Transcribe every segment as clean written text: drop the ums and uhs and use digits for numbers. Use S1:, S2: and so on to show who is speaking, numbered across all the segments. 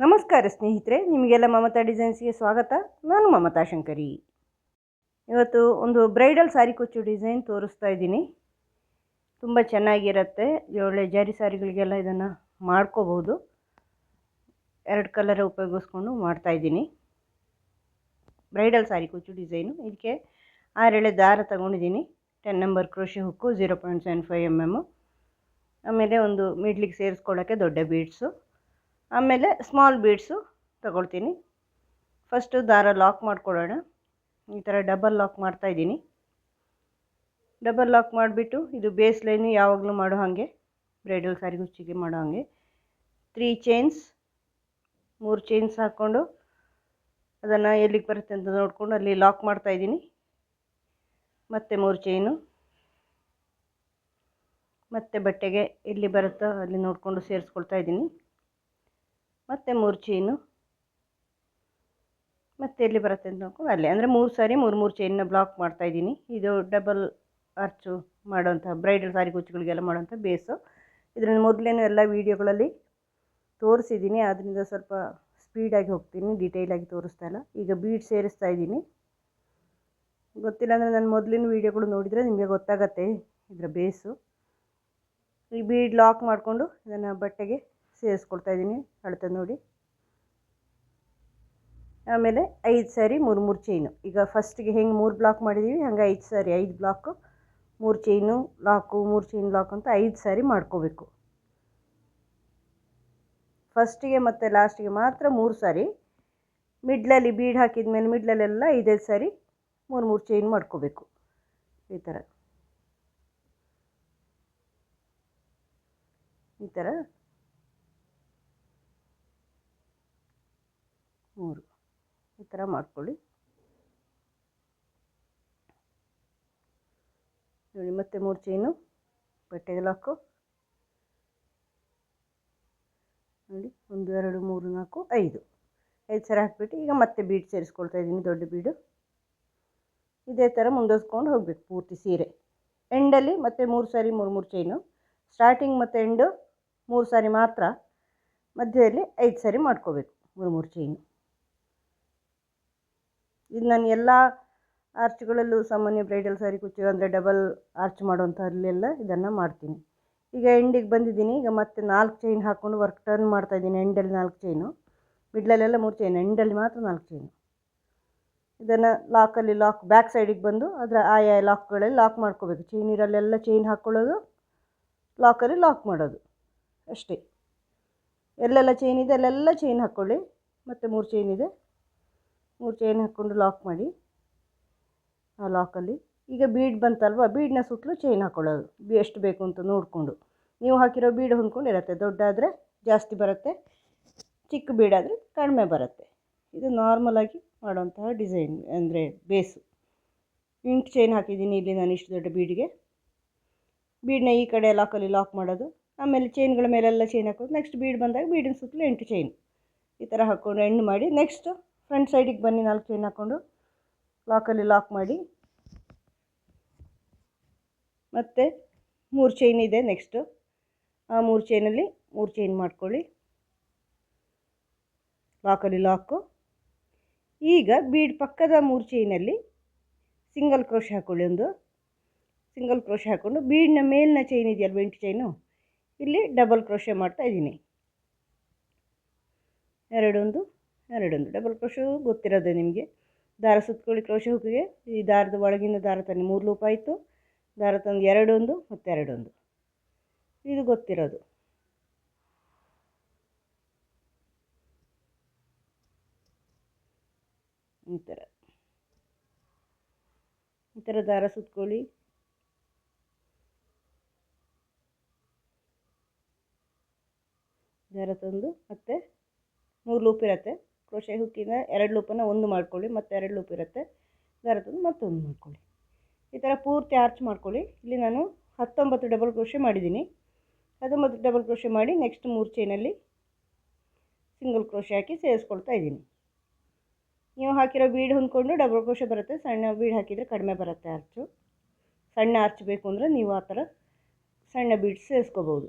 S1: ನಮಸ್ಕಾರ ಸ್ನೇಹಿತರೆ, ನಿಮಗೆಲ್ಲ ಮಮತಾ ಡಿಸೈನ್ಸ್ಗೆ ಸ್ವಾಗತ. ನಾನು ಮಮತಾ ಶಂಕರಿ. ಇವತ್ತು ಒಂದು ಬ್ರೈಡಲ್ ಸಾರಿ ಕುಚ್ಚು ಡಿಸೈನ್ ತೋರಿಸ್ತಾ ಇದ್ದೀನಿ. ತುಂಬ ಚೆನ್ನಾಗಿರುತ್ತೆ. ಒಳ್ಳೆ ಜರಿ ಸಾರಿಗಳಿಗೆಲ್ಲ ಇದನ್ನು ಮಾಡ್ಕೋಬೋದು. 2 ಕಲರ್ ಉಪಯೋಗಿಸ್ಕೊಂಡು ಮಾಡ್ತಾಯಿದ್ದೀನಿ. ಬ್ರೈಡಲ್ ಸಾರಿ ಕುಚ್ಚು ಡಿಸೈನು. ಇದಕ್ಕೆ 6 ಎಳೆ ದಾರ ತಗೊಂಡಿದ್ದೀನಿ. 10 ನಂಬರ್ ಕ್ರೋಶೆ ಹುಕ್ಕು 0.75 mm. ಆಮೇಲೆ ಒಂದು ಮಿಡ್ಲಿಗೆ ಸೇರಿಸ್ಕೊಳ್ಳೋಕ್ಕೆ ದೊಡ್ಡ ಬೀಡ್ಸು, ಆಮೇಲೆ ಸ್ಮಾಲ್ ಬೀಡ್ಸು ತಗೊಳ್ತೀನಿ. ಫಸ್ಟು ದಾರ ಲಾಕ್ ಮಾಡ್ಕೊಳ್ಳೋಣ. ಈ ಥರ ಡಬಲ್ ಲಾಕ್ ಮಾಡ್ತಾಯಿದ್ದೀನಿ. ಡಬಲ್ ಲಾಕ್ ಮಾಡಿಬಿಟ್ಟು ಇದು ಬೇಸ್ ಲೈನು ಯಾವಾಗಲೂ ಮಾಡೋ ಹಾಗೆ, ಬ್ರೈಡಲ್ ಸಾರಿ ಕುಚ್ಚಿಗೆ ಮಾಡೋ ಹಾಗೆ 3 ಚೈನ್ಸ್ 3 ಚೈನ್ಸ್ ಹಾಕ್ಕೊಂಡು ಅದನ್ನು ಎಲ್ಲಿಗೆ ಬರುತ್ತೆ ಅಂತ ನೋಡಿಕೊಂಡು ಅಲ್ಲಿ ಲಾಕ್ ಮಾಡ್ತಾಯಿದ್ದೀನಿ. ಮತ್ತೆ 3 ಚೈನು, ಮತ್ತು ಬಟ್ಟೆಗೆ ಎಲ್ಲಿ ಬರುತ್ತೋ ಅಲ್ಲಿ ನೋಡಿಕೊಂಡು ಸೇರಿಸ್ಕೊಳ್ತಾ ಇದ್ದೀನಿ. ಮತ್ತು 3 ಚೈನು, ಮತ್ತು ಎಲ್ಲಿ ಬರುತ್ತೆ ಅಂತ ನೋಡ್ಕೊಂಡು ಅಲ್ಲೇ, ಅಂದರೆ 3 ಸಾರಿ 3 ಚೈನ್ನ ಬ್ಲಾಕ್ ಮಾಡ್ತಾಯಿದ್ದೀನಿ. ಇದು ಡಬಲ್ ಆರ್ಚು ಮಾಡೋಂಥ ಬ್ರೈಡಲ್ ಸಾರಿ ಕುಚ್ಚುಗಳಿಗೆಲ್ಲ ಮಾಡೋಂಥ ಬೇಸು. ಇದನ್ನು ಮೊದಲೇನು ಎಲ್ಲ ವೀಡಿಯೋಗಳಲ್ಲಿ ತೋರಿಸಿದ್ದೀನಿ, ಆದ್ದರಿಂದ ಸ್ವಲ್ಪ ಸ್ಪೀಡಾಗಿ ಹೋಗ್ತೀನಿ, ಡೀಟೇಲಾಗಿ ತೋರಿಸ್ತಾ ಇಲ್ಲ. ಈಗ ಬೀಡ್ ಸೇರಿಸ್ತಾ ಇದ್ದೀನಿ. ಗೊತ್ತಿಲ್ಲ ಅಂದರೆ ನನ್ನ ಮೊದಲಿನ ವೀಡಿಯೋಗಳು ನೋಡಿದರೆ ನಿಮಗೆ ಗೊತ್ತಾಗತ್ತೆ ಇದರ ಬೇಸು. ಈ ಬೀಡ್ ಲಾಕ್ ಮಾಡಿಕೊಂಡು ಇದನ್ನು ಬಟ್ಟೆಗೆ ಸೇರಿಸ್ಕೊಳ್ತಾ ಇದ್ದೀನಿ, ಅಳತೆ ನೋಡಿ. ಆಮೇಲೆ 5 ಸಾರಿ 3 ಚೈನು. ಈಗ ಫಸ್ಟಿಗೆ ಹೆಂಗೆ 3 ಬ್ಲಾಕ್ ಮಾಡಿದ್ದೀವಿ ಹಂಗೆ 5 ಸಾರಿ 5 ಬ್ಲಾಕು 3 ಚೈನು ಲಾಕು 3 ಚೈನ್ ಲಾಕ್ ಅಂತ 5 ಸಾರಿ ಮಾಡ್ಕೋಬೇಕು. ಫಸ್ಟಿಗೆ ಮತ್ತು ಲಾಸ್ಟಿಗೆ ಮಾತ್ರ 3 ಸಾರಿ, ಮಿಡ್ಲಲ್ಲಿ ಬೀಡ್ ಹಾಕಿದ ಮೇಲೆ ಮಿಡ್ಲಲ್ಲೆಲ್ಲ 5 ಸಾರಿ 3 ಚೈನ್ ಮಾಡ್ಕೋಬೇಕು. ಈ ಥರ 3 ಈ ಥರ ಮಾಡ್ಕೊಳ್ಳಿ ನೋಡಿ. ಮತ್ತೆ 3 ಚೈನು ಬಟ್ಟೆಗೆ ಲಾಕು ನೋಡಿ. 1 2 3 4 5 ಸಾರಿ ಹಾಕ್ಬಿಟ್ಟು ಈಗ ಮತ್ತೆ ಬೀಡ್ ಸೇರಿಸ್ಕೊಳ್ತಾ ಇದ್ದೀನಿ, ದೊಡ್ಡ ಬೀಡು. ಇದೇ ಥರ ಮುಂದುವರ್ಸ್ಕೊಂಡು ಹೋಗಬೇಕು ಪೂರ್ತಿ ಸೀರೆ. ಎಂಡಲ್ಲಿ ಮತ್ತೆ 3 ಸಾರಿ 3 ಚೈನು, ಸ್ಟಾರ್ಟಿಂಗ್ ಮತ್ತು ಎಂಡು 3 ಸಾರಿ ಮಾತ್ರ, ಮಧ್ಯದಲ್ಲಿ 5 ಸಾರಿ ಮಾಡ್ಕೋಬೇಕು 3 ಚೈನು. ಇದು ನಾನು ಎಲ್ಲ ಆರ್ಚ್ಗಳಲ್ಲೂ ಸಾಮಾನ್ಯ ಬ್ರೈಡಲ್ ಸಾರಿ ಕುಚ್ಚು ಅಂದರೆ ಡಬಲ್ ಆರ್ಚ್ ಮಾಡೋಂಥಲ್ಲೆಲ್ಲ ಇದನ್ನು ಮಾಡ್ತೀನಿ. ಈಗ ಎಂಡಿಗೆ ಬಂದಿದ್ದೀನಿ. ಈಗ ಮತ್ತೆ 4 ಚೈನ್ ಹಾಕ್ಕೊಂಡು ವರ್ಕ್ ಟರ್ನ್ ಮಾಡ್ತಾಯಿದ್ದೀನಿ. ಎಂಡಲ್ಲಿ 4 ಚೈನು, ಮಿಡ್ಲಲ್ಲೆಲ್ಲ 3 ಚೈನು, ಎಂಡಲ್ಲಿ ಮಾತ್ರ 4 ಚೈನು. ಇದನ್ನು ಲಾಕಲ್ಲಿ ಲಾಕ್ ಬ್ಯಾಕ್ ಸೈಡಿಗೆ ಬಂದು ಅದರ ಆಯಾ ಲಾಕ್ಗಳಲ್ಲಿ ಲಾಕ್ ಮಾಡ್ಕೋಬೇಕು. ಚೈನ್ ಇರಲ್ಲೆಲ್ಲ ಚೈನ್ ಹಾಕ್ಕೊಳ್ಳೋದು, ಲಾಕಲ್ಲಿ ಲಾಕ್ ಮಾಡೋದು ಅಷ್ಟೇ. ಎಲ್ಲೆಲ್ಲ ಚೈನ್ ಇದೆ ಅಲ್ಲೆಲ್ಲ ಚೈನ್ ಹಾಕ್ಕೊಳ್ಳಿ. ಮತ್ತು 3 ಚೈನ್ ಇದೆ, 3 ಚೈನ್ ಹಾಕ್ಕೊಂಡು ಲಾಕ್ ಮಾಡಿ ಆ ಲಾಕಲ್ಲಿ. ಈಗ ಬೀಡ್ ಬಂತಲ್ವ, ಬೀಡನ್ನ ಸುತ್ತಲೂ ಚೈನ್ ಹಾಕ್ಕೊಳ್ಳೋದು ಎಷ್ಟು ಬೇಕು ಅಂತ ನೋಡಿಕೊಂಡು. ನೀವು ಹಾಕಿರೋ ಬೀಡ್ ಹೊಂದ್ಕೊಂಡಿರುತ್ತೆ. ದೊಡ್ಡಾದರೆ ಜಾಸ್ತಿ ಬರುತ್ತೆ, ಚಿಕ್ಕ ಬೀಡಾದರೆ ಕಡಿಮೆ ಬರುತ್ತೆ. ಇದು ನಾರ್ಮಲಾಗಿ ಮಾಡೋಂತಹ ಡಿಸೈನ್ ಅಂದರೆ ಬೇಸು. 8 ಚೈನ್ ಹಾಕಿದ್ದೀನಿ ಇಲ್ಲಿ ನಾನು ಇಷ್ಟು ದೊಡ್ಡ ಬೀಡಿಗೆ. ಬೀಡನ್ನ ಈ ಕಡೆ ಲಾಕಲ್ಲಿ ಲಾಕ್ ಮಾಡೋದು, ಆಮೇಲೆ ಚೈನ್ಗಳ ಮೇಲೆಲ್ಲ ಚೈನ್ ಹಾಕೋದು. ನೆಕ್ಸ್ಟ್ ಬೀಡ್ ಬಂದಾಗ ಬೀಡಿನ ಸುತ್ತಲೂ 8 ಚೈನ್ ಈ ಥರ ಹಾಕ್ಕೊಂಡು ಎಂಡ್ ಮಾಡಿ ನೆಕ್ಸ್ಟ್ ಫ್ರಂಟ್ ಸೈಡಿಗೆ ಬನ್ನಿ. 4 ಚೈನ್ ಹಾಕ್ಕೊಂಡು ಲಾಕಲ್ಲಿ ಲಾಕ್ ಮಾಡಿ ಮತ್ತು 3 ಚೈನ್ ಇದೆ ನೆಕ್ಸ್ಟು. ಆ 3 ಚೈನಲ್ಲಿ 3 ಚೈನ್ ಮಾಡ್ಕೊಳ್ಳಿ, ಲಾಕಲ್ಲಿ ಲಾಕು. ಈಗ ಬೀಡ್ ಪಕ್ಕದ 3 ಚೈನಲ್ಲಿ ಸಿಂಗಲ್ ಕ್ರೋಶೆ ಹಾಕ್ಕೊಳ್ಳಿ. ಒಂದು ಸಿಂಗಲ್ ಕ್ರೋಶೆ ಹಾಕ್ಕೊಂಡು ಬೀಡ್ನ ಮೇಲಿನ ಚೈನ್ ಇದೆಯಲ್ವ 8 ಚೈನು, ಇಲ್ಲಿ ಡಬಲ್ ಕ್ರೋಶೆ ಮಾಡ್ತಾಯಿದ್ದೀನಿ. 2 2 ಡಬಲ್ ಕ್ರೋಶು ಗೊತ್ತಿರೋದೆ ನಿಮಗೆ. ದಾರ ಸುತ್ಕೊಳ್ಳಿ ಕ್ರೋಶೆ ಹುಕ್ಕಿಗೆ. ಈ ದಾರದ ಒಳಗಿನ ದಾರ ತಾನೆ 3 ಲೂಪ್ ಆಯಿತು. ದಾರ ತಂದು 2 ಮತ್ತು 2 ಇದು ಗೊತ್ತಿರೋದು. ಈ ಥರ ದಾರ ಸುತ್ಕೊಳ್ಳಿ. ದಾರ ತಂದು ಮತ್ತೆ 3 ಲೂಪ್ ಇರುತ್ತೆ. ಕ್ರೋಶೆ ಹುಕ್ಕಿನ 2 ಲೂಪನ್ನು 1 ಮಾಡ್ಕೊಳ್ಳಿ, ಮತ್ತೆ 2 ಲೂಪ್ ಇರುತ್ತೆ. ದಾರ ತಂದು ಮತ್ತೊಂದು ಮಾಡ್ಕೊಳ್ಳಿ. ಈ ಥರ ಪೂರ್ತಿ ಆರ್ಚ್ ಮಾಡ್ಕೊಳ್ಳಿ. ಇಲ್ಲಿ ನಾನು 19 ಡಬಲ್ ಕ್ರೋಶೆ ಮಾಡಿದ್ದೀನಿ. 19 ಡಬಲ್ ಕ್ರೋಶೆ ಮಾಡಿ ನೆಕ್ಸ್ಟ್ 3 ಚೈನಲ್ಲಿ ಸಿಂಗಲ್ ಕ್ರೋಶೆ ಹಾಕಿ ಸೇರಿಸ್ಕೊಳ್ತಾ ಇದ್ದೀನಿ. ನೀವು ಹಾಕಿರೋ ಬೀಡ್ ಹೊಂದ್ಕೊಂಡು ಡಬಲ್ ಕ್ರೋಶೆ ಬರುತ್ತೆ. ಸಣ್ಣ ಬೀಡ್ ಹಾಕಿದರೆ ಕಡಿಮೆ ಬರುತ್ತೆ ಆರ್ಚು. ಸಣ್ಣ ಆರ್ಚ್ ಬೇಕು ಅಂದರೆ ನೀವು ಆ ಥರ ಸಣ್ಣ ಬೀಡ್ಸ್ ಸೇರಿಸ್ಕೋಬೋದು.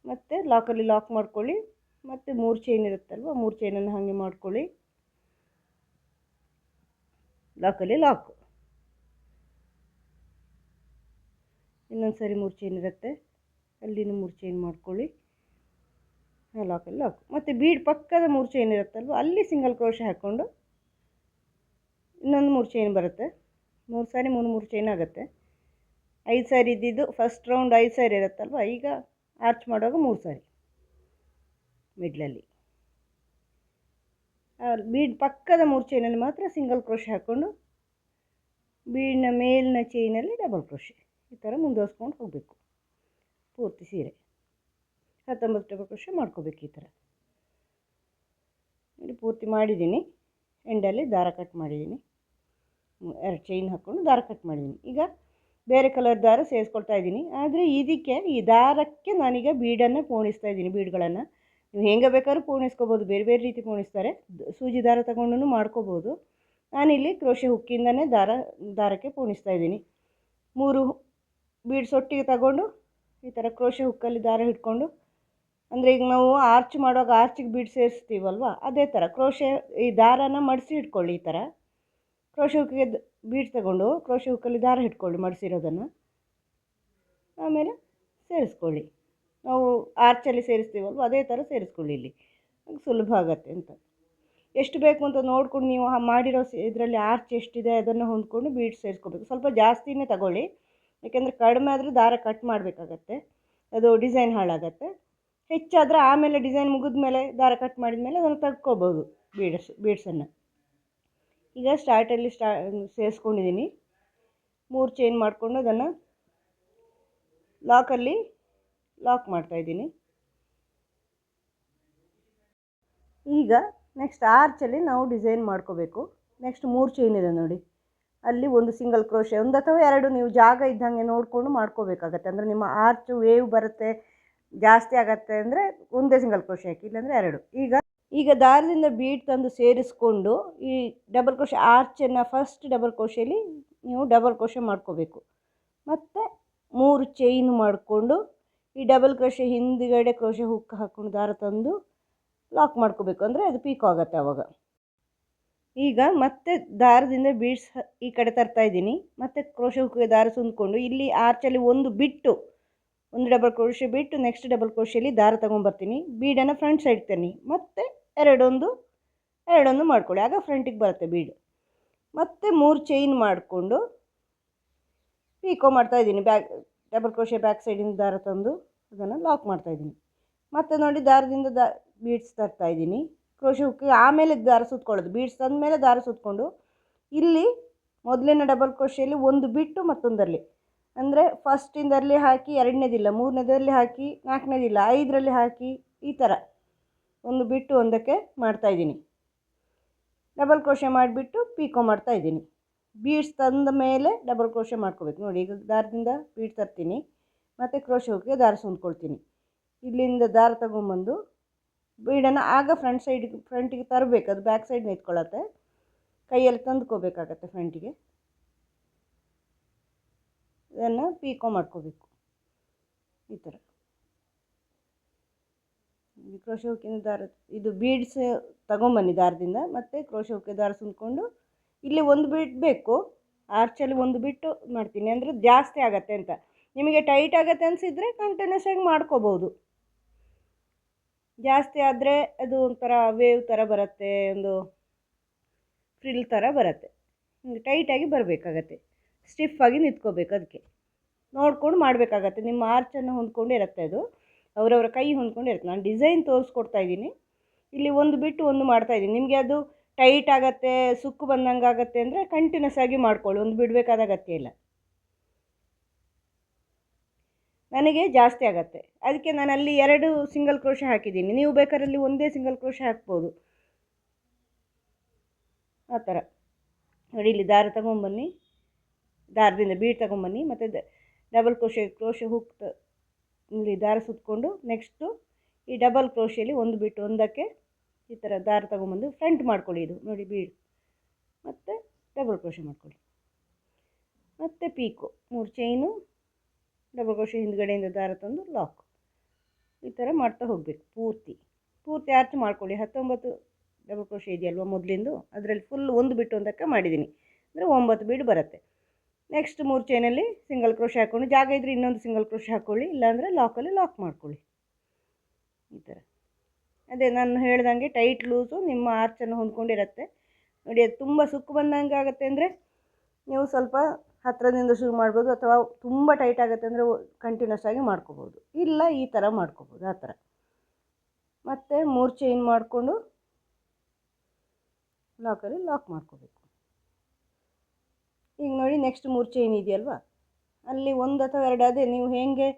S1: ಮತ್ತು ಲಾಕಲ್ಲಿ ಲಾಕ್ ಮಾಡ್ಕೊಳ್ಳಿ. ಮತ್ತು 3 ಚೈನ್ ಇರುತ್ತಲ್ವ 3 ಚೈನನ್ನು ಹಾಗೆ ಮಾಡ್ಕೊಳ್ಳಿ. ಲಾಕಲ್ಲಿ ಲಾಕ್. ಇನ್ನೊಂದು ಸರಿ 3 ಚೈನ್ ಇರುತ್ತೆ, ಅಲ್ಲಿನೂ 3 ಚೈನ್ ಮಾಡ್ಕೊಳ್ಳಿ. ಲಾಕಲ್ಲಿ ಲಾಕ್. ಮತ್ತು ಬೀಡ್ ಪಕ್ಕದ 3 ಚೈನ್ ಇರುತ್ತಲ್ವ ಅಲ್ಲಿ ಸಿಂಗಲ್ ಕ್ರೋಶೆ ಹಾಕ್ಕೊಂಡು ಇನ್ನೊಂದು 3 ಚೈನ್ ಬರುತ್ತೆ. 3 ಸಾರಿ 3 ಚೈನ್ ಆಗುತ್ತೆ. 5 ಸಾರಿ ಇದ್ದಿದ್ದು ಫಸ್ಟ್ ರೌಂಡ್ 5 ಸಾರಿ ಇರುತ್ತಲ್ವ, ಈಗ ಆರ್ಚ್ ಮಾಡುವಾಗ 3 ಸಾರಿ ಮಿಡ್ಲಲ್ಲಿ. ಬೀಡ್ ಪಕ್ಕದ 3 ಚೈನಲ್ಲಿ ಮಾತ್ರ ಸಿಂಗಲ್ ಕ್ರೋಶೆ ಹಾಕ್ಕೊಂಡು ಬೀಡಿನ ಮೇಲಿನ ಚೈನಲ್ಲಿ ಡಬಲ್ ಕ್ರೋಶೆ ಈ ಥರ ಮುಂದುವರ್ಸ್ಕೊಂಡು ಹೋಗಬೇಕು. ಪೂರ್ತಿ ಸೀರೆ 19 ಡಬಲ್ ಕ್ರೋಶೆ ಮಾಡ್ಕೋಬೇಕು ಈ ಥರ. ಇಲ್ಲಿ ಪೂರ್ತಿ ಮಾಡಿದ್ದೀನಿ. ಎಂಡಲ್ಲಿ ದಾರ ಕಟ್ ಮಾಡಿದ್ದೀನಿ. 2 ಚೈನ್ ಹಾಕ್ಕೊಂಡು ದಾರ ಕಟ್ ಮಾಡಿದ್ದೀನಿ. ಈಗ ಬೇರೆ ಕಲರ್ ದಾರ ಸೇರಿಸ್ಕೊಳ್ತಾ ಇದ್ದೀನಿ. ಆದರೆ ಇದಕ್ಕೆ ಈ ದಾರಕ್ಕೆ ನಾನೀಗ ಬೀಡನ್ನು ಪೋಣಿಸ್ತಾ ಇದ್ದೀನಿ. ಬೀಡ್ಗಳನ್ನು ನೀವು ಹೆಂಗೆ ಬೇಕಾದ್ರೂ ಪೋಣಿಸ್ಕೋಬೋದು, ಬೇರೆ ಬೇರೆ ರೀತಿ ಪೋಣಿಸ್ತಾರೆ. ಸೂಜಿ ದಾರ ತಗೊಂಡು ಮಾಡ್ಕೋಬೋದು. ನಾನಿಲ್ಲಿ ಕ್ರೋಶೆ ಹುಕ್ಕಿಂದನೇ ದಾರಕ್ಕೆ ಪೋಣಿಸ್ತಾ ಇದ್ದೀನಿ. 3 ಬೀಡ್ಸ್ ಒಟ್ಟಿಗೆ ತಗೊಂಡು ಈ ಥರ ಕ್ರೋಶೆ ಹುಕ್ಕಲ್ಲಿ ದಾರ ಹಿಡ್ಕೊಂಡು, ಅಂದರೆ ಈಗ ನಾವು ಆರ್ಚ್ ಮಾಡುವಾಗ ಆರ್ಚಿಗೆ ಬೀಡ್ ಸೇರಿಸ್ತೀವಲ್ವ, ಅದೇ ಥರ ಕ್ರೋಶೆ ಈ ದಾರನ ಮಡಿಸಿ ಇಟ್ಕೊಳ್ಳಿ. ಈ ಥರ ಕ್ರೋಶೆ ಹುಕ್ಕಿಗೆ ಬೀಡ್ಸ್ ತಗೊಂಡು ಕ್ರೋಶೆ ಹುಕ್ಕಲ್ಲಿ ದಾರ ಹಿಡ್ಕೊಳ್ಳಿ ಮಡಿಸಿರೋದನ್ನು. ಆಮೇಲೆ ಸೇರಿಸ್ಕೊಳ್ಳಿ. ನಾವು ಆರ್ಚಲ್ಲಿ ಸೇರಿಸ್ತೀವಲ್ವ ಅದೇ ಥರ ಸೇರಿಸ್ಕೊಳ್ಳಿ. ಇಲ್ಲಿ ಸುಲಭ ಆಗತ್ತೆ ಅಂತ. ಎಷ್ಟು ಬೇಕು ಅಂತ ನೋಡ್ಕೊಂಡು ನೀವು ಮಾಡಿರೋ ಇದರಲ್ಲಿ ಆರ್ಚ್ ಎಷ್ಟಿದೆ ಅದನ್ನು ಹೊಂದ್ಕೊಂಡು ಬೀಡ್ಸ್ ಸೇರಿಸ್ಕೋಬೇಕು. ಸ್ವಲ್ಪ ಜಾಸ್ತಿನೇ ತಗೊಳ್ಳಿ, ಯಾಕೆಂದರೆ ಕಡಿಮೆ ಆದರೆ ದಾರ ಕಟ್ ಮಾಡಬೇಕಾಗತ್ತೆ, ಅದು ಡಿಸೈನ್ ಹಾಳಾಗತ್ತೆ. ಹೆಚ್ಚಾದರೆ ಆಮೇಲೆ ಡಿಸೈನ್ ಮುಗಿದ ಮೇಲೆ ದಾರ ಕಟ್ ಮಾಡಿದ ಮೇಲೆ ಅದನ್ನು ತೆಗ್ಕೋಬೋದು ಬೀಡ್ಸನ್ನು. ಈಗ ಸ್ಟಾರ್ಟಲ್ಲಿ ಸೇರಿಸ್ಕೊಂಡಿದ್ದೀನಿ. 3 ಚೈನ್ ಮಾಡಿಕೊಂಡು ಅದನ್ನು ಲಾಕಲ್ಲಿ ಲಾಕ್ ಮಾಡ್ತಾಯಿದ್ದೀನಿ. ಈಗ ನೆಕ್ಸ್ಟ್ ಆರ್ಚಲ್ಲಿ ನಾವು ಡಿಸೈನ್ ಮಾಡ್ಕೋಬೇಕು. ನೆಕ್ಸ್ಟ್ 3 ಚೈನ್ ಇದೆ ನೋಡಿ, ಅಲ್ಲಿ ಒಂದು ಸಿಂಗಲ್ ಕ್ರೋಶೆ, ಒಂದು ಅಥವಾ 2 ನೀವು ಜಾಗ ಇದ್ದಂಗೆ ನೋಡಿಕೊಂಡು ಮಾಡ್ಕೋಬೇಕಾಗತ್ತೆ. ಅಂದರೆ ನಿಮ್ಮ ಆರ್ಚ್ ವೇವ್ ಬರುತ್ತೆ, ಜಾಸ್ತಿ ಆಗತ್ತೆ ಅಂದರೆ ಒಂದೇ ಸಿಂಗಲ್ ಕ್ರೋಶೆ ಹಾಕಿ, ಇಲ್ಲಾಂದರೆ 2. ಈಗ ದಾರದಿಂದ ಬೀಡ್ ತಂದು ಸೇರಿಸ್ಕೊಂಡು ಈ ಡಬಲ್ ಕ್ರೋಶೆ ಆರ್ಚನ್ನು ಫಸ್ಟ್ ಡಬಲ್ ಕ್ರೋಶೆಯಲ್ಲಿ ನೀವು ಡಬಲ್ ಕ್ರೋಶೆ ಮಾಡ್ಕೋಬೇಕು. ಮತ್ತು 3 ಚೈನ್ ಮಾಡಿಕೊಂಡು ಈ ಡಬಲ್ ಕ್ರೋಶೆ ಹಿಂದುಗಡೆ ಕ್ರೋಶೆ ಹುಕ್ ಹಾಕ್ಕೊಂಡು ದಾರ ತಂದು ಲಾಕ್ ಮಾಡ್ಕೋಬೇಕು. ಅಂದರೆ ಅದು ಪೀಕೋ ಆಗುತ್ತೆ ಆವಾಗ. ಈಗ ಮತ್ತೆ ದಾರದಿಂದ ಬೀಡ್ಸ್ ಈ ಕಡೆ ತರ್ತಾ ಇದ್ದೀನಿ. ಮತ್ತು ಕ್ರೋಶೆ ಹುಕ್ಕಿಗೆ ದಾರ ಸುಂದ್ಕೊಂಡು ಇಲ್ಲಿ ಆರ್ಚಲ್ಲಿ ಒಂದು ಡಬಲ್ ಕ್ರೋಶೆ ಬಿಟ್ಟು ನೆಕ್ಸ್ಟ್ ಡಬಲ್ ಕ್ರೋಶೆಯಲ್ಲಿ ದಾರ ತೊಗೊಂಬರ್ತೀನಿ. ಬೀಡನ್ನು ಫ್ರಂಟ್ ಸೈಡ್ ತನ್ನಿ, ಮತ್ತು ಎರಡೊಂದು ಮಾಡ್ಕೊಳ್ಳಿ, ಆಗ ಫ್ರಂಟಿಗೆ ಬರುತ್ತೆ ಬೀಡ್. ಮತ್ತು 3 ಚೈನ್ ಮಾಡಿಕೊಂಡು ಪೀಕೋ ಮಾಡ್ತಾಯಿದ್ದೀನಿ. ಡಬಲ್ ಕ್ರೋಶೆ ಬ್ಯಾಕ್ ಸೈಡಿಂದ ದಾರ ತಂದು ಅದನ್ನು ಲಾಕ್ ಮಾಡ್ತಾಯಿದ್ದೀನಿ. ಮತ್ತು ನೋಡಿ ದಾರದಿಂದ ಬೀಡ್ಸ್ ತರ್ತಾಯಿದ್ದೀನಿ. ಕ್ರೋಶೆ ಹುಕ್ಕಿಗೆ ಆಮೇಲೆ ದಾರ ಸುತ್ಕೊಳ್ಳೋದು. ಬೀಡ್ಸ್ ತಂದ ಮೇಲೆ ದಾರ ಸುತ್ಕೊಂಡು ಇಲ್ಲಿ ಮೊದಲಿನ ಡಬಲ್ ಕ್ರೋಶೆಯಲ್ಲಿ ಒಂದು ಬಿಟ್ಟು ಮತ್ತೊಂದರಲ್ಲಿ, ಅಂದರೆ ಫಸ್ಟಿಂದರಲ್ಲಿ ಹಾಕಿ 2ನೇದಿಲ್ಲ, 3ನೇದಲ್ಲಿ ಹಾಕಿ 4ನೇದಿಲ್ಲ, 5ರಲ್ಲಿ ಹಾಕಿ ಈ ಥರ ಒಂದು ಬಿಟ್ಟು ಒಂದಕ್ಕೆ ಮಾಡ್ತಾಯಿದ್ದೀನಿ. ಡಬಲ್ ಕ್ರೋಶೆ ಮಾಡಿಬಿಟ್ಟು ಪೀಕೋ ಮಾಡ್ತಾಯಿದ್ದೀನಿ. ಬೀಡ್ಸ್ ತಂದ ಮೇಲೆ ಡಬಲ್ ಕ್ರೋಶೆ ಮಾಡ್ಕೋಬೇಕು. ನೋಡಿ ಈಗ ದಾರದಿಂದ ಬೀಡ್ ತರ್ತೀನಿ, ಮತ್ತು ಕ್ರೋಶೆ ಹುಕ್ಕಿಗೆ ದಾರ ಸುಂದ್ಕೊಳ್ತೀನಿ. ಇಲ್ಲಿಂದ ದಾರ ತಗೊಂಬಂದು ಬೀಡನ್ನು ಆಗ ಫ್ರಂಟಿಗೆ ತರಬೇಕು. ಅದು ಬ್ಯಾಕ್ ಸೈಡ್ ನಿಂತ್ಕೊಳ್ಳುತ್ತೆ, ಕೈಯಲ್ಲಿ ತಂದುಕೋಬೇಕಾಗತ್ತೆ ಫ್ರಂಟಿಗೆ. ಇದನ್ನು ಪೀಕೋ ಮಾಡ್ಕೋಬೇಕು ಈ ಥರ. ಕ್ರೋಶೆ ಹುಕ್ಕಿನ ದಾರ ಇದು ಬೀಡ್ಸ್ ತಗೊಂಬನ್ನಿ ದಾರದಿಂದ, ಮತ್ತು ಕ್ರೋಶೆ ಹುಕ್ಕಿನ ದಾರ ಸುಂದ್ಕೊಂಡು ಇಲ್ಲಿ ಒಂದು ಬಿಡಬೇಕು. ಆರ್ಚಲ್ಲಿ ಒಂದು ಬಿಟ್ಟು ಮಾಡ್ತೀನಿ, ಅಂದರೆ ಜಾಸ್ತಿ ಆಗತ್ತೆ ಅಂತ. ನಿಮಗೆ ಟೈಟ್ ಆಗತ್ತೆ ಅನಿಸಿದರೆ ಕಂಟಿನ್ಯೂಸ್ ಆಗಿ ಮಾಡ್ಕೋಬೋದು. ಜಾಸ್ತಿ ಆದರೆ ಅದು ಒಂಥರ ವೇವ್ ಥರ ಬರುತ್ತೆ, ಒಂದು ಫ್ರಿಲ್ ಥರ ಬರುತ್ತೆ. ಹಿಂಗೆ ಟೈಟಾಗಿ ಬರಬೇಕಾಗತ್ತೆ, ಸ್ಟಿಫಾಗಿ ನಿಂತ್ಕೋಬೇಕು. ಅದಕ್ಕೆ ನೋಡ್ಕೊಂಡು ಮಾಡಬೇಕಾಗತ್ತೆ. ನಿಮ್ಮ ಆರ್ಚನ್ನು ಹೊಂದ್ಕೊಂಡು ಇರುತ್ತೆ, ಅದು ಅವರವರ ಕೈ ಹೊಂದ್ಕೊಂಡು ಇರುತ್ತೆ. ನಾನು ಡಿಸೈನ್ ತೋರಿಸ್ಕೊಡ್ತಾ ಇದ್ದೀನಿ, ಇಲ್ಲಿ ಒಂದು ಬಿಟ್ಟು ಒಂದು ಮಾಡ್ತಾಯಿದ್ದೀನಿ. ನಿಮಗೆ ಅದು ಟೈಟ್ ಆಗುತ್ತೆ, ಸುಕ್ಕು ಬಂದಂಗೆ ಆಗುತ್ತೆ ಅಂದರೆ ಕಂಟಿನ್ಯೂಸ್ ಆಗಿ ಮಾಡ್ಕೊಳ್ಳಿ, ಒಂದು ಬಿಡಬೇಕಾದ ಅಗತ್ಯ ಇಲ್ಲ. ನನಗೆ ಜಾಸ್ತಿ ಆಗುತ್ತೆ, ಅದಕ್ಕೆ ನಾನು ಅಲ್ಲಿ 2 ಸಿಂಗಲ್ ಕ್ರೋಶೆ ಹಾಕಿದ್ದೀನಿ. ನೀವು ಬೇಕಾದ್ರೆ ಅಲ್ಲಿ ಒಂದೇ ಸಿಂಗಲ್ ಕ್ರೋಶೆ ಹಾಕ್ಬೋದು. ಆ ಥರ ನೋಡಿ, ಇಲ್ಲಿ ದಾರ ತಗೊಂಬನ್ನಿ, ದಾರದಿಂದ ಬೀಡ್ ತಗೊಂಬನ್ನಿ, ಮತ್ತು ಡಬಲ್ ಕ್ರೋಶೆ ಹುಕ್ ಇಲ್ಲಿ ದಾರ ಸುತ್ತಕೊಂಡು ನೆಕ್ಸ್ಟು ಈ ಡಬಲ್ ಕ್ರೋಶೆಯಲ್ಲಿ ಒಂದು ಬಿಟ್ಟು ಒಂದಕ್ಕೆ ಈ ಥರ ದಾರ ತಗೊಂಬಂದು ಫ್ರಂಟ್ ಮಾಡ್ಕೊಳ್ಳಿ. ಇದು ನೋಡಿ ಬೀಡ್, ಮತ್ತು ಡಬಲ್ ಕ್ರೋಶೆ ಮಾಡ್ಕೊಳ್ಳಿ, ಮತ್ತು ಪೀಕು 3 ಚೈನು ಡಬಲ್ ಕ್ರೋಶೆ ಹಿಂದುಗಡೆಯಿಂದ ದಾರ ತಂದು ಲಾಕ್. ಈ ಥರ ಮಾಡ್ತಾ ಹೋಗಬೇಕು ಪೂರ್ತಿ. ಪೂರ್ತಿ ಆರ್ಚ್ ಮಾಡ್ಕೊಳ್ಳಿ. 19 ಡಬಲ್ ಕ್ರೋಶೆ ಇದೆಯಲ್ವ ಮೊದಲಿಂದು, ಅದರಲ್ಲಿ ಫುಲ್ ಒಂದು ಬಿಟ್ಟು ಒಂದಕ್ಕೆ ಮಾಡಿದ್ದೀನಿ, ಅಂದರೆ 9 ಬೀಡ್ ಬರುತ್ತೆ. ನೆಕ್ಸ್ಟ್ 3 ಚೈನಲ್ಲಿ ಸಿಂಗಲ್ ಕ್ರೋಶೆ ಹಾಕ್ಕೊಂಡು, ಜಾಗ ಇದ್ದರೆ ಇನ್ನೊಂದು ಸಿಂಗಲ್ ಕ್ರೋಶೆ ಹಾಕ್ಕೊಳ್ಳಿ, ಇಲ್ಲಾಂದರೆ ಲಾಕಲ್ಲಿ ಲಾಕ್ ಮಾಡ್ಕೊಳ್ಳಿ. ಈ ಥರ ಅದೇ ನಾನು ಹೇಳ್ದಂಗೆ ಟೈಟ್ ಲೂಸು ನಿಮ್ಮ ಆರ್ಚನ್ನು ಹೊಂದ್ಕೊಂಡಿರುತ್ತೆ ನೋಡಿ. ಅದು ತುಂಬ ಸುಕ್ಕು ಬಂದಂಗೆ ಆಗುತ್ತೆ ಅಂದರೆ ನೀವು ಸ್ವಲ್ಪ ಹತ್ತಿರದಿಂದ ಶುರು ಮಾಡ್ಬೋದು, ಅಥವಾ ತುಂಬ ಟೈಟ್ ಆಗುತ್ತೆ ಅಂದರೆ ಕಂಟಿನ್ಯೂಸ್ ಆಗಿ ಮಾಡ್ಕೋಬೋದು, ಇಲ್ಲ ಈ ಥರ ಮಾಡ್ಕೋಬೋದು. ಆ ಥರ ಮತ್ತು 3 ಚೈನ್ ಮಾಡಿಕೊಂಡು ಲಾಕಲ್ಲಿ ಲಾಕ್ ಮಾಡ್ಕೋಬೇಕು. ಈಗ ನೋಡಿ ನೆಕ್ಸ್ಟ್ 3 ಚೈನ್ ಇದೆಯಲ್ವ, ಅಲ್ಲಿ 1 ಅಥವಾ 2 ಅದೇ ನೀವು ಹೇಗೆ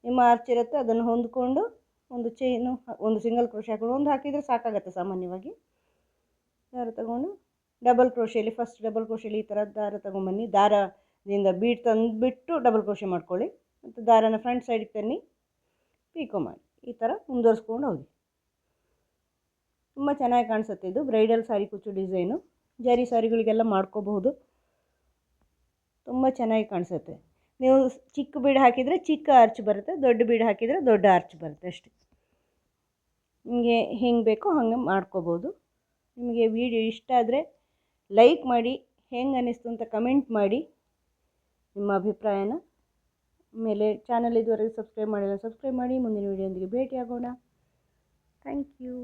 S1: ನಿಮ್ಮ ಆರ್ಚ್ ಇರುತ್ತೆ ಅದನ್ನು ಹೊಂದ್ಕೊಂಡು ಒಂದು ಚೈನು, ಒಂದು ಸಿಂಗಲ್ ಕ್ರೋಶೆ ಹಾಕೊಂಡು, ಒಂದು ಹಾಕಿದರೆ ಸಾಕಾಗುತ್ತೆ ಸಾಮಾನ್ಯವಾಗಿ. ದಾರ ತಗೊಂಡು ಡಬಲ್ ಕ್ರೋಶೆಯಲ್ಲಿ ಫಸ್ಟ್ ಡಬಲ್ ಕ್ರೋಶೆಯಲ್ಲಿ ಈ ಥರ ದಾರ ತೊಗೊಂಬನ್ನಿ. ದಾರದಿಂದ ಬೀಡ್ ತಂದುಬಿಟ್ಟು ಡಬಲ್ ಕ್ರೋಶೆ ಮಾಡ್ಕೊಳ್ಳಿ, ಮತ್ತು ದಾರನ ಫ್ರಂಟ್ ಸೈಡಿಗೆ ತನ್ನಿ, ಪೀಕೋ ಮಾಡಿ ಈ ಥರ ಮುಂದುವರಿಸ್ಕೊಂಡು ಹೋಗಿ. ತುಂಬ ಚೆನ್ನಾಗಿ ಕಾಣಿಸುತ್ತೆ. ಇದು ಬ್ರೈಡಲ್ ಸಾರಿ ಕುಚ್ಚು ಡಿಸೈನು, ಜರಿ ಸಾರಿಗಳಿಗೆಲ್ಲ ಮಾಡ್ಕೋಬಹುದು, ತುಂಬ ಚೆನ್ನಾಗಿ ಕಾಣಿಸುತ್ತೆ. ನೀವು ಚಿಕ್ಕ ಬೀಡ್ ಹಾಕಿದರೆ ಚಿಕ್ಕ ಆರ್ಚ್ ಬರುತ್ತೆ, ದೊಡ್ಡ ಬೀಡ್ ಹಾಕಿದರೆ ದೊಡ್ಡ ಆರ್ಚ್ ಬರುತ್ತೆ ಅಷ್ಟೇ. ನಿಮಗೆ ಹೆಂಗೆ ಬೇಕೋ ಹಾಗೆ ಮಾಡ್ಕೋಬೋದು. ನಿಮಗೆ ವಿಡಿಯೋ ಇಷ್ಟ ಆದರೆ ಲೈಕ್ ಮಾಡಿ, ಹೆಂಗೆ ಅನ್ನಿಸ್ತು ಅಂತ ಕಮೆಂಟ್ ಮಾಡಿ ನಿಮ್ಮ ಅಭಿಪ್ರಾಯನ. ಆಮೇಲೆ ಚಾನಲ್ ಇದುವರೆಗೆ ಸಬ್ಸ್ಕ್ರೈಬ್ ಮಾಡಿಲ್ಲ, ಸಬ್ಸ್ಕ್ರೈಬ್ ಮಾಡಿ. ಮುಂದಿನ ವಿಡಿಯೋದೊಂದಿಗೆ ಭೇಟಿಯಾಗೋಣ. Thank you.